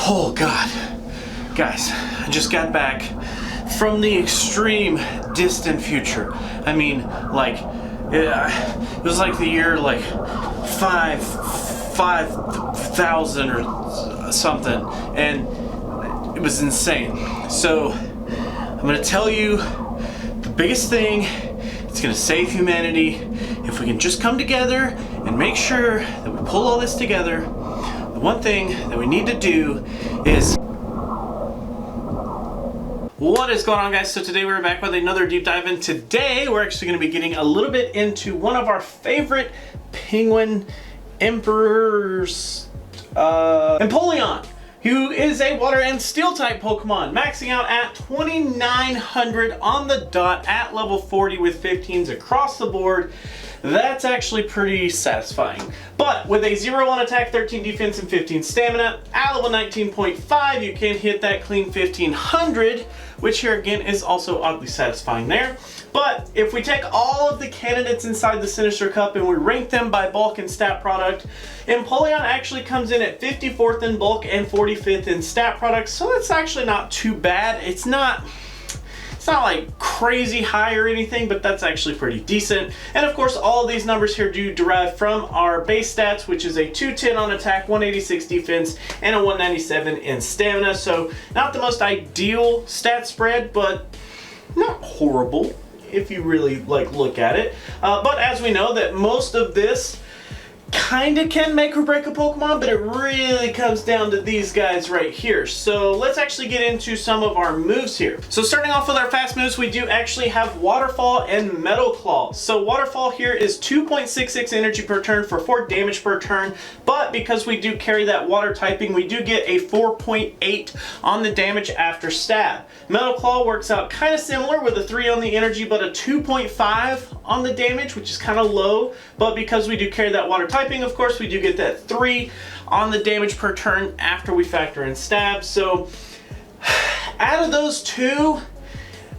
Oh God, guys, I just got back from the extreme distant future. I mean, like, it was like the year like 5,000 or something, and it was insane. So I'm gonna tell you the biggest thing that's gonna save humanity. If we can just come together and make sure that we pull all this together, the one thing that we need to do is... What is going on, guys? So today we're back with another deep dive, and today we're actually going to be getting a little bit into one of our favorite penguin emperors, Empoleon, who is a water and steel type Pokemon, maxing out at 2,900 on the dot at level 40 with 15s across the board. That's actually pretty satisfying. But with a 0 on attack, 13 defense, and 15 stamina, at level 19.5, you can hit that clean 1,500, which here again is also oddly satisfying there. But if we take all of the candidates inside the Sinister Cup and we rank them by bulk and stat product, Empoleon actually comes in at 54th in bulk and 45th in stat product, so that's actually not too bad. It's not like crazy high or anything, but that's actually pretty decent. And of course, all of these numbers here do derive from our base stats, which is a 210 on attack, 186 defense, and a 197 in stamina. So not the most ideal stat spread, but not horrible if you really look at it. But as we know that most of this kinda can make or break a Pokemon, but it really comes down to these guys right here. So let's actually get into some of our moves here. So starting off with our fast moves, we do actually have Waterfall and Metal Claw. So Waterfall here is 2.66 energy per turn for 4 damage per turn, but because we do carry that water typing, we do get a 4.8 on the damage after stab. Metal Claw works out kind of similar with a 3 on the energy, but a 2.5 on the damage, which is kind of low, but because we do carry that water typing, of course, we do get that 3 on the damage per turn after we factor in stab. So out of those two,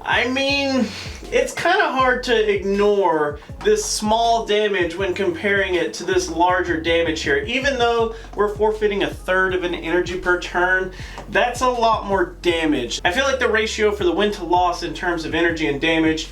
I mean, it's kind of hard to ignore this small damage when comparing it to this larger damage here. Even though we're forfeiting a third of an energy per turn, that's a lot more damage. I feel like the ratio for the win to loss in terms of energy and damage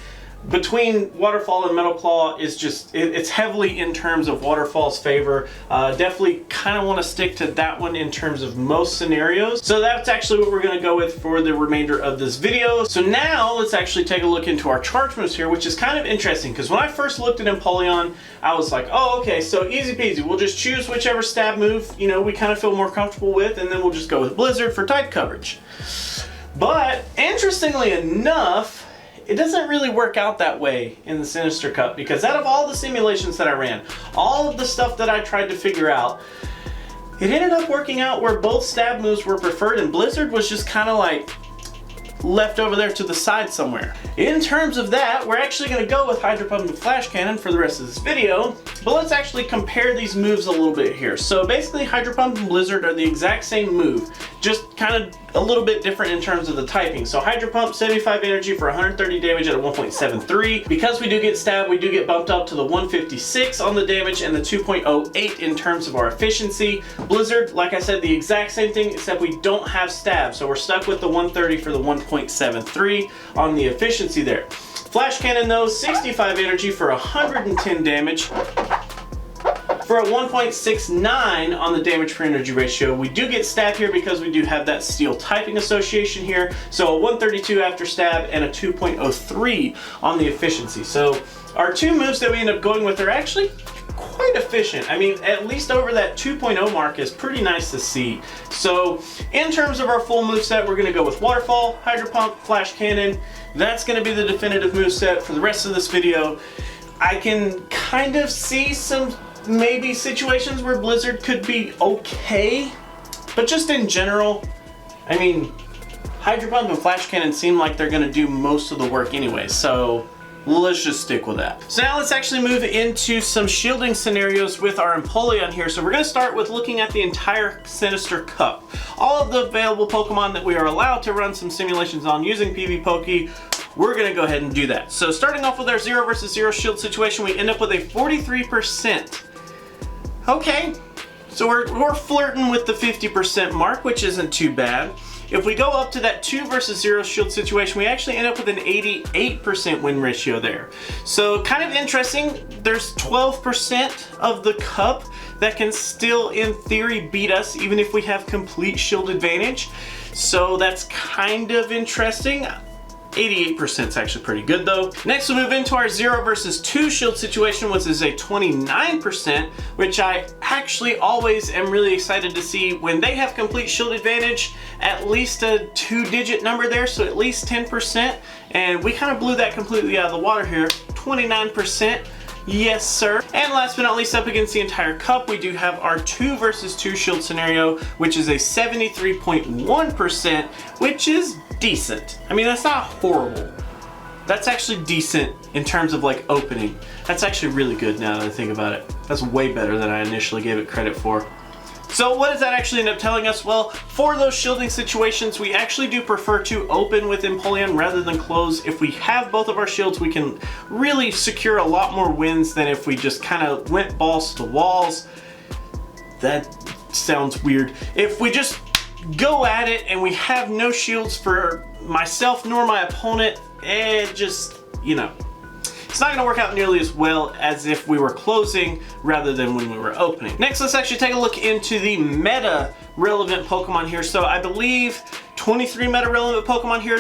between Waterfall and Metal Claw is just, it's heavily in terms of Waterfall's favor. Definitely kind of want to stick to that one in terms of most scenarios. So that's actually what we're going to go with for the remainder of this video. So now let's actually take a look into our charge moves here, which is kind of interesting because when I first looked at Empoleon, I was like, oh, okay, so easy peasy. We'll just choose whichever stab move, you know, we kind of feel more comfortable with, and then we'll just go with Blizzard for type coverage. But interestingly enough, it doesn't really work out that way in the Sinister Cup, because out of all the simulations that I ran, all of the stuff that I tried to figure out, it ended up working out where both stab moves were preferred and Blizzard was just kind of like left over there to the side somewhere. In terms of that, we're actually going to go with Hydro Pump and Flash Cannon for the rest of this video, but let's actually compare these moves a little bit here. So basically, Hydro Pump and Blizzard are the exact same move, just kind of a little bit different in terms of the typing. So Hydro Pump, 75 energy for 130 damage at a 1.73. Because we do get stabbed, we do get bumped up to the 156 on the damage and the 2.08 in terms of our efficiency. Blizzard, like I said, the exact same thing, except we don't have stab, so we're stuck with the 130 for the 1.73 on the efficiency there. Flash Cannon though, 65 energy for 110 damage for a 1.69 on the damage per energy ratio. We do get stab here because we do have that steel typing association here. So a 132 after stab and a 2.03 on the efficiency. So our two moves that we end up going with are actually quite efficient. I mean, at least over that 2.0 mark is pretty nice to see. So in terms of our full moveset, we're going to go with Waterfall, Hydro Pump, Flash Cannon. That's going to be the definitive moveset for the rest of this video. I can kind of see some maybe situations where Blizzard could be okay, but just in general, I mean, Hydro Pump and Flash Cannon seem like they're going to do most of the work anyway, so let's just stick with that. So now let's actually move into some shielding scenarios with our Empoleon here. So we're going to start with looking at the entire Sinister Cup. All of the available Pokemon that we are allowed to run some simulations on using PvPoke, we're going to go ahead and do that. So starting off with our 0 versus 0 shield situation, we end up with a 43%. Okay, So we're flirting with the 50% mark, which isn't too bad. If we go up to that 2 versus 0 shield situation, we actually end up with an 88% win ratio there. So kind of interesting. There's 12% of the cup that can still, in theory, beat us, even if we have complete shield advantage. So that's kind of interesting. 88% is actually pretty good though. Next we'll move into our 0 versus 2 shield situation, which is a 29%, which I actually always am really excited to see when they have complete shield advantage, at least a 2-digit number there, so at least 10%. And we kind of blew that completely out of the water here, 29%. Yes, sir. And last but not least, up against the entire cup, we do have our 2 versus 2 shield scenario, which is a 73.1%, which is decent. I mean, that's not horrible. That's actually decent in terms of like opening. That's actually really good now that I think about it. That's way better than I initially gave it credit for. So what does that actually end up telling us? Well, for those shielding situations, we actually do prefer to open with Empoleon rather than close. If we have both of our shields, we can really secure a lot more wins than if we just kind of went balls to walls. That sounds weird. If we just go at it and we have no shields for myself nor my opponent, just, you know, it's not gonna work out nearly as well as if we were closing rather than when we were opening. Next, let's actually take a look into the meta relevant Pokemon here. So I believe 23 meta relevant Pokemon here.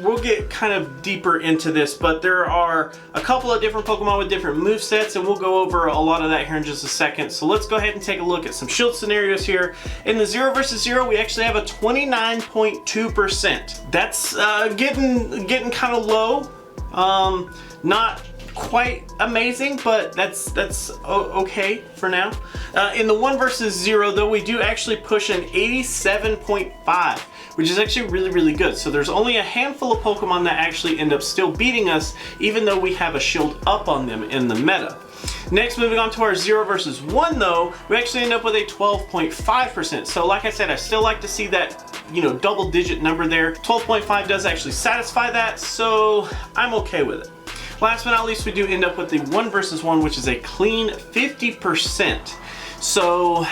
We'll get kind of deeper into this, but there are a couple of different Pokemon with different movesets, and we'll go over a lot of that here in just a second. So let's go ahead and take a look at some shield scenarios here. In the 0 versus 0, we actually have a 29.2%. That's getting kind of low. Not quite amazing, but that's okay for now. In the 1 versus 0 though, we do actually push an 87.5, which is actually really good. So there's only a handful of Pokemon that actually end up still beating us, even though we have a shield up on them in the meta. Next, moving on to our 0 versus 1 though, we actually end up with a 12.5%. So like I said, I still like to see that, you know, double-digit number there. 12.5 does actually satisfy that, so I'm okay with it. Last but not least, we do end up with the 1 versus 1, which is a clean 50%. So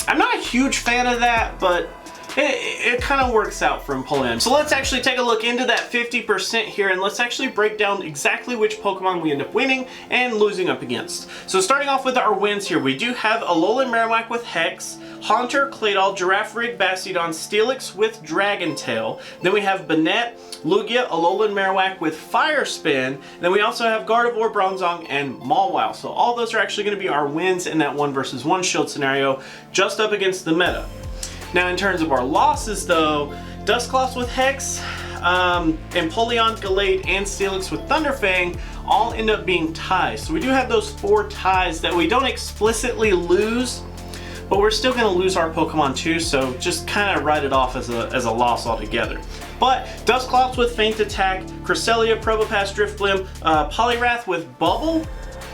I'm not a huge fan of that, but it kind of works out for Empoleon. So let's actually take a look into that 50% here, and let's actually break down exactly which Pokemon we end up winning and losing up against. So starting off with our wins here, we do have Alolan Marowak with Hex, Haunter, Claydol, Girafarig, Bastiodon, Steelix with Dragon Tail. Then we have Banette, Lugia, Alolan Marowak with Fire Spin. Then we also have Gardevoir, Bronzong, and Mawile. So all those are actually going to be our wins in that 1 versus 1 shield scenario, just up against the meta. Now in terms of our losses though, Dusclops with Hex, Empoleon, Gallade, and Steelix with Thunderfang all end up being ties. So we do have those 4 ties that we don't explicitly lose, but we're still going to lose our Pokemon too, so just kind of write it off as a loss altogether. But Dusclops with Feint Attack, Cresselia, Probopass, Drifblim, Poliwrath with Bubble,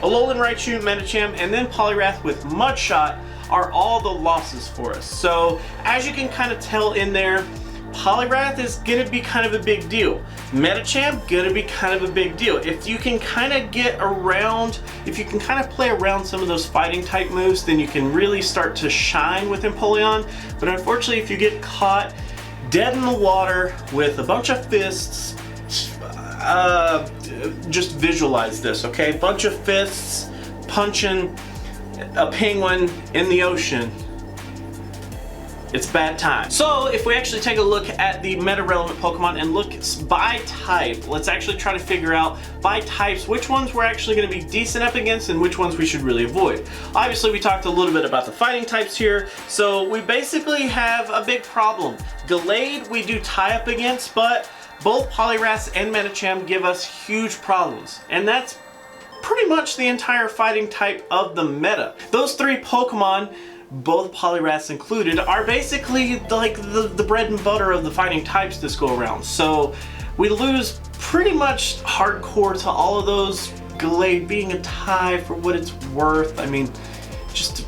Alolan Raichu, Medicham, and then Poliwrath with Mudshot are all the losses for us. So as you can kind of tell in there, Poliwrath is going to be kind of a big deal. Medicham, going to be kind of a big deal. If you can kind of get around, if you can kind of play around some of those fighting type moves, then you can really start to shine with Empoleon. But unfortunately, if you get caught dead in the water with a bunch of fists, just visualize this, okay? Bunch of fists punching a penguin in the ocean. It's bad time. So if we actually take a look at the meta relevant Pokemon and look by type, let's actually try to figure out by types which ones we're actually going to be decent up against and which ones we should really avoid. Obviously we talked a little bit about the fighting types here, so we basically have a big problem. Gallade we do tie up against, but both Poliwrath and Medicham give us huge problems, and that's pretty much the entire fighting type of the meta. Those 3 Pokemon, both Poliwraths included, are basically like the bread and butter of the fighting types this go around. So we lose pretty much hardcore to all of those. Gallade being a tie for what it's worth. I mean, just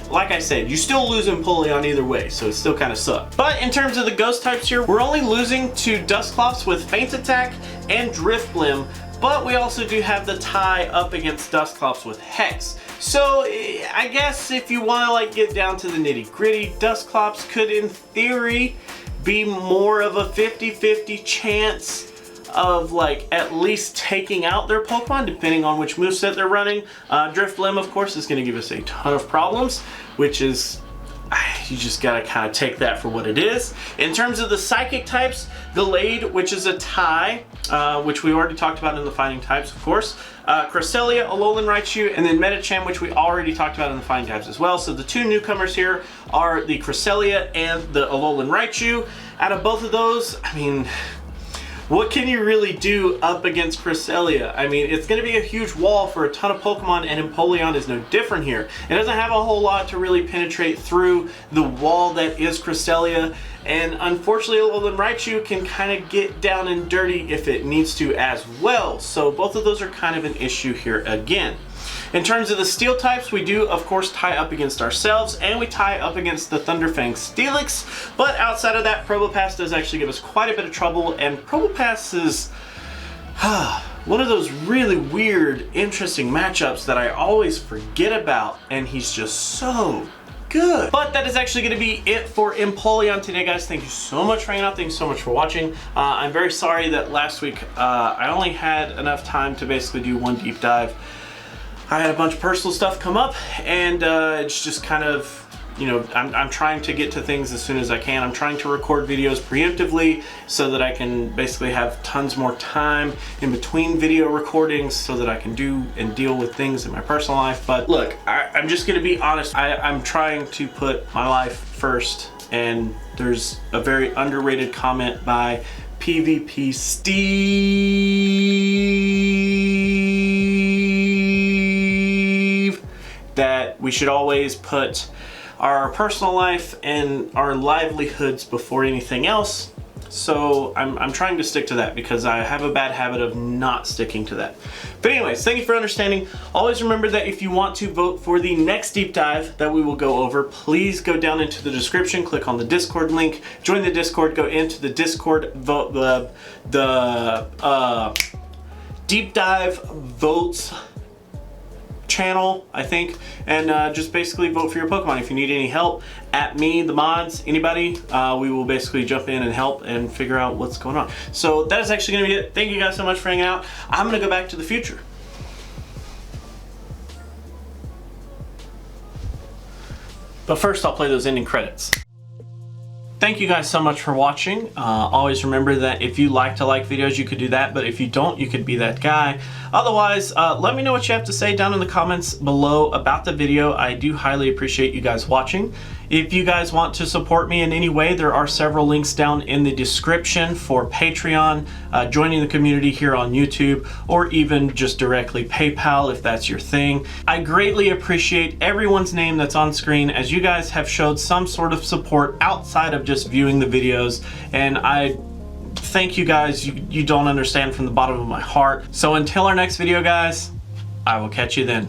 like I said, you still lose Empoleon either way, so it still kind of sucks. But in terms of the ghost types here, we're only losing to Dusclops with Feint Attack and Drifblim, but we also do have the tie up against Dusclops with Hex. So I guess if you want to like get down to the nitty gritty, Dusclops could in theory be more of a 50-50 chance of like at least taking out their Pokemon depending on which moveset they're running. Drifblim of course is going to give us a ton of problems, which is, you just gotta kind of take that for what it is. In terms of the psychic types, Gallade, which is a tie, which we already talked about in the fighting types, of course. Cresselia, Alolan Raichu, and then Medicham, which we already talked about in the fighting types as well. So the two newcomers here are the Cresselia and the Alolan Raichu. Out of both of those, I mean, what can you really do up against Cresselia? I mean, it's going to be a huge wall for a ton of Pokemon, and Empoleon is no different here. It doesn't have a whole lot to really penetrate through the wall that is Cresselia, and unfortunately Alolan Raichu can kind of get down and dirty if it needs to as well. So both of those are kind of an issue here again. In terms of the steel types, we do of course tie up against ourselves, and we tie up against the Thunderfang Steelix, but outside of that, Probopass does actually give us quite a bit of trouble, and Probopass is one of those really weird, interesting matchups that I always forget about, and he's just so good. But that is actually going to be it for Empoleon today, guys. Thank you so much for hanging out. Thank you so much for watching. I'm very sorry that last week I only had enough time to basically do one deep dive. I had a bunch of personal stuff come up, and it's just kind of, you know, I'm trying to get to things as soon as I can. I'm trying to record videos preemptively so that I can basically have tons more time in between video recordings so that I can do and deal with things in my personal life. But look, I'm just gonna be honest. I'm trying to put my life first, and there's a very underrated comment by PvP Steve that we should always put our personal life and our livelihoods before anything else. So I'm trying to stick to that because I have a bad habit of not sticking to that. But anyways, thank you for understanding. Always remember that if you want to vote for the next deep dive that we will go over, please go down into the description, click on the Discord link, join the Discord, go into the Discord, vote the deep dive votes channel, I think, and just basically vote for your Pokemon. If you need any help, at me, the mods, anybody, we will basically jump in and help and figure out what's going on. So that is actually going to be it. Thank you guys so much for hanging out. I'm going to go back to the future. But first, I'll play those ending credits. Thank you guys so much for watching. Always remember that if you like to like videos, you could do that, but if you don't, you could be that guy. Otherwise, let me know what you have to say down in the comments below about the video. I do highly appreciate you guys watching. If you guys want to support me in any way, there are several links down in the description for Patreon, joining the community here on YouTube, or even just directly PayPal if that's your thing. I greatly appreciate everyone's name that's on screen, as you guys have showed some sort of support outside of just viewing the videos, and I thank you guys. You don't understand from the bottom of my heart. So until our next video, guys, I will catch you then.